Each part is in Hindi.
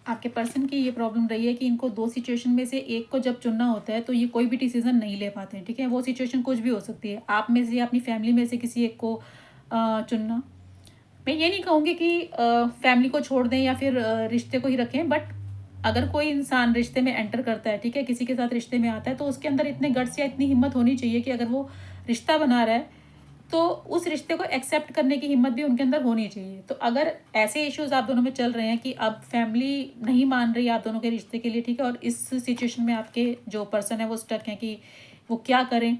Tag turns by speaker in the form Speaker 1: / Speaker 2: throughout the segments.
Speaker 1: आपके पर्सन की ये प्रॉब्लम रही है कि इनको दो सिचुएशन में से एक को जब चुनना होता है तो ये कोई भी डिसीजन नहीं ले पाते हैं, ठीक है। वो सिचुएशन कुछ भी हो सकती है, आप में से या अपनी फैमिली में से किसी एक को चुनना। मैं ये नहीं कहूँगी कि फैमिली को छोड़ दें या फिर रिश्ते को ही रखें, बट अगर कोई इंसान रिश्ते में एंटर करता है, ठीक है, किसी के साथ रिश्ते में आता है, तो उसके अंदर इतने गट्स या इतनी हिम्मत होनी चाहिए कि अगर वो रिश्ता बना रहा है तो उस रिश्ते को एक्सेप्ट करने की हिम्मत भी उनके अंदर होनी चाहिए। तो अगर ऐसे इश्यूज आप दोनों में चल रहे हैं कि अब फैमिली नहीं मान रही आप दोनों के रिश्ते के लिए, ठीक है, और इस सिचुएशन में आपके जो पर्सन है वो स्टक है कि वो क्या करें,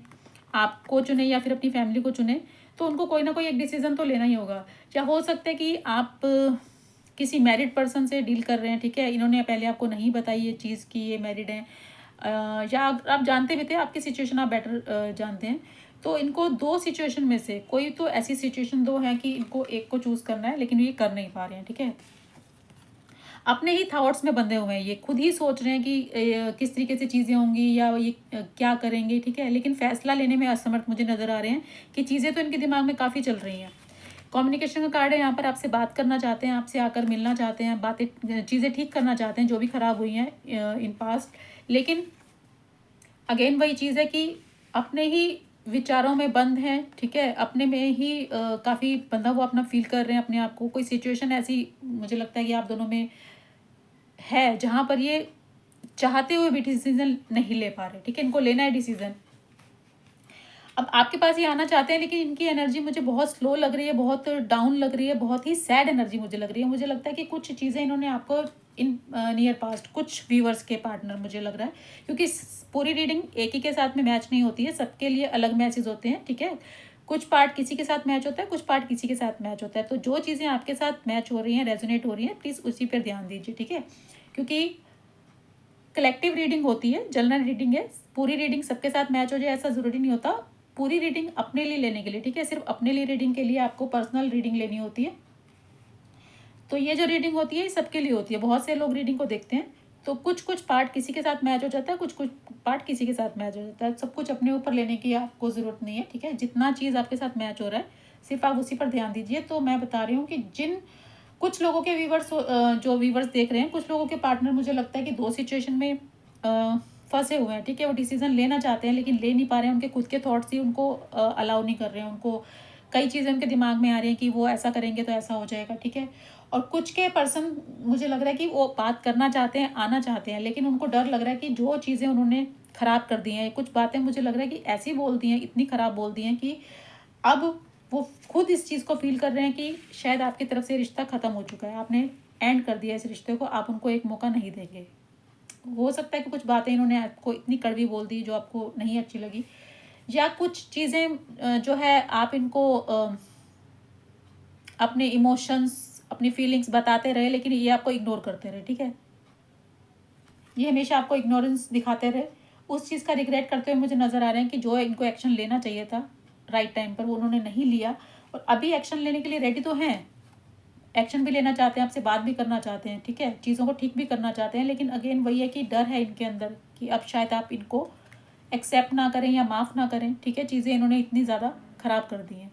Speaker 1: आपको चुने या फिर अपनी फैमिली को चुने, तो उनको कोई ना कोई एक डिसीजन तो लेना ही होगा। या हो सकता है कि आप किसी मैरिड पर्सन से डील कर रहे हैं, ठीक है, इन्होंने पहले आपको नहीं बताई ये चीज़ कि ये मैरिड हैं, या आप जानते भी थे, आपकी सिचुएशन आप बेटर जानते हैं। तो इनको दो सिचुएशन में से कोई तो ऐसी सिचुएशन दो है कि इनको एक को चूज करना है, लेकिन ये कर नहीं पा रहे हैं, ठीक है। अपने ही थॉट्स में बंधे हुए हैं, ये खुद ही सोच रहे हैं कि किस तरीके से चीज़ें होंगी या ये क्या करेंगे, ठीक है, लेकिन फैसला लेने में असमर्थ मुझे नज़र आ रहे हैं कि चीज़ें तो इनके दिमाग में काफ़ी चल रही हैं। कम्युनिकेशन का कार्ड है यहाँ पर, आपसे बात करना चाहते हैं, आपसे आकर मिलना चाहते हैं, बातें चीज़ें ठीक करना चाहते हैं जो भी खराब हुई हैं इन पास्ट। लेकिन अगेन वही चीज़ है कि अपने ही विचारों में बंद हैं, ठीक है, अपने में ही काफ़ी बंधा हुआ अपना फील कर रहे हैं अपने आप को। कोई सिचुएशन ऐसी मुझे लगता है कि आप दोनों में है जहाँ पर ये चाहते हुए भी डिसीजन नहीं ले पा रहे, ठीक है, इनको लेना है डिसीजन। अब आपके पास ये आना चाहते हैं, लेकिन इनकी एनर्जी मुझे बहुत स्लो लग रही है, बहुत डाउन लग रही है, बहुत ही सैड एनर्जी मुझे लग रही है। मुझे लगता है कि कुछ चीज़ें इन्होंने आपको इन नियर पास्ट कुछ व्यूवर्स के पार्टनर मुझे लग रहा है, क्योंकि पूरी रीडिंग एक ही के साथ में मैच नहीं होती है, सबके लिए अलग मैसेज होते हैं, ठीक है। कुछ पार्ट किसी के साथ मैच होता है, कुछ पार्ट किसी के साथ मैच होता है। तो जो चीज़ें आपके साथ मैच हो रही हैं, रेजोनेट हो रही हैं, प्लीज़ उसी पर ध्यान दीजिए, ठीक है, क्योंकि कलेक्टिव रीडिंग होती है, जनरल रीडिंग है। पूरी रीडिंग सबके साथ मैच हो जाए ऐसा ज़रूरी नहीं होता। पूरी रीडिंग अपने लिए लेने के लिए, ठीक है, सिर्फ अपने लिए रीडिंग के लिए आपको पर्सनल रीडिंग लेनी होती है। तो ये जो रीडिंग होती है ये सबके लिए होती है। बहुत से लोग रीडिंग को देखते हैं तो कुछ कुछ पार्ट किसी के साथ मैच हो जाता है, कुछ कुछ पार्ट किसी के साथ मैच हो जाता है। सब कुछ अपने ऊपर लेने की आपको ज़रूरत नहीं है, ठीक है। जितना चीज़ आपके साथ मैच हो रहा है सिर्फ आप उसी पर ध्यान दीजिए। तो मैं बता रही हूँ कि जिन कुछ लोगों के व्यूवर्स जो व्यूवर्स देख रहे हैं, कुछ लोगों के पार्टनर मुझे लगता है कि दो सिचुएशन में फंसे हुए हैं, ठीक है। वो डिसीजन लेना चाहते हैं लेकिन ले नहीं पा रहे हैं, उनके खुद के थॉट्स ही उनको अलाउ नहीं कर रहे हैं। उनको कई चीज़ें उनके दिमाग में आ रही हैं कि वो ऐसा करेंगे तो ऐसा हो जाएगा, ठीक है। और कुछ के पर्सन मुझे लग रहा है कि वो बात करना चाहते हैं, आना चाहते हैं, लेकिन उनको डर लग रहा है कि जो चीज़ें उन्होंने ख़राब कर दी हैं, कुछ बातें मुझे लग रहा है कि ऐसी बोल दी हैं, इतनी ख़राब बोल दी हैं कि अब वो खुद इस चीज़ को फील कर रहे हैं कि शायद आपकी तरफ से रिश्ता ख़त्म हो चुका है, आपने एंड कर दिया इस रिश्ते को, आप उनको एक मौका नहीं देंगे। हो सकता है कि कुछ बातें इन्होंने आपको इतनी कड़वी बोल दी जो आपको नहीं अच्छी लगी, या कुछ चीज़ें जो है आप इनको अपने इमोशंस अपनी फीलिंग्स बताते रहे लेकिन ये आपको इग्नोर करते रहे, ठीक है। ये हमेशा आपको इग्नोरेंस दिखाते रहे, उस चीज़ का रिग्रेट करते हुए मुझे नज़र आ रहे हैं कि जो इनको एक्शन लेना चाहिए था राइट टाइम पर वो उन्होंने नहीं लिया, और अभी एक्शन लेने के लिए रेडी तो हैं, एक्शन भी लेना चाहते हैं, आपसे बात भी करना चाहते हैं, ठीक है, चीज़ों को ठीक भी करना चाहते हैं। लेकिन अगेन वही है कि डर है इनके अंदर कि अब शायद आप इनको एक्सेप्ट ना करें या माफ़ ना करें, ठीक है, चीज़ें इन्होंने इतनी ज़्यादा ख़राब कर दी हैं।